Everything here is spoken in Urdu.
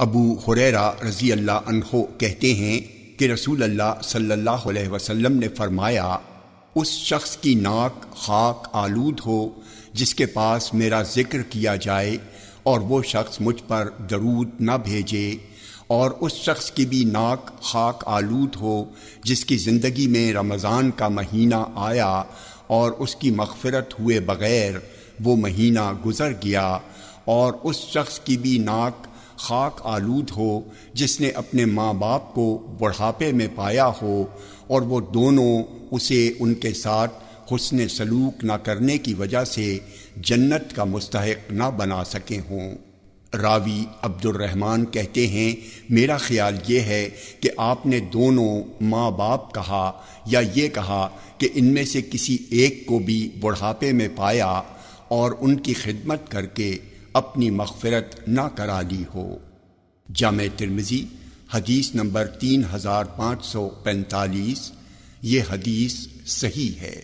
ابو ہریرہ رضی اللہ عنہ کہتے ہیں کہ رسول اللہ صلی اللہ علیہ وسلم نے فرمایا، اس شخص کی ناک خاک آلود ہو جس کے پاس میرا ذکر کیا جائے اور وہ شخص مجھ پر درود نہ بھیجے، اور اس شخص کی بھی ناک خاک آلود ہو جس کی زندگی میں رمضان کا مہینہ آیا اور اس کی مغفرت ہوئے بغیر وہ مہینہ گزر گیا، اور اس شخص کی بھی ناک خاک آلود ہو جس نے اپنے ماں باپ کو بڑھاپے میں پایا ہو اور وہ دونوں اسے ان کے ساتھ حسن سلوک نہ کرنے کی وجہ سے جنت کا مستحق نہ بنا سکے ہوں۔ راوی عبد الرحمن کہتے ہیں، میرا خیال یہ ہے کہ آپ نے دونوں ماں باپ کہا یا یہ کہا کہ ان میں سے کسی ایک کو بھی بڑھاپے میں پایا اور ان کی خدمت کر کے اپنی مغفرت نہ کرا لی ہو۔ جامع ترمذی حدیث نمبر 3545، یہ حدیث صحیح ہے۔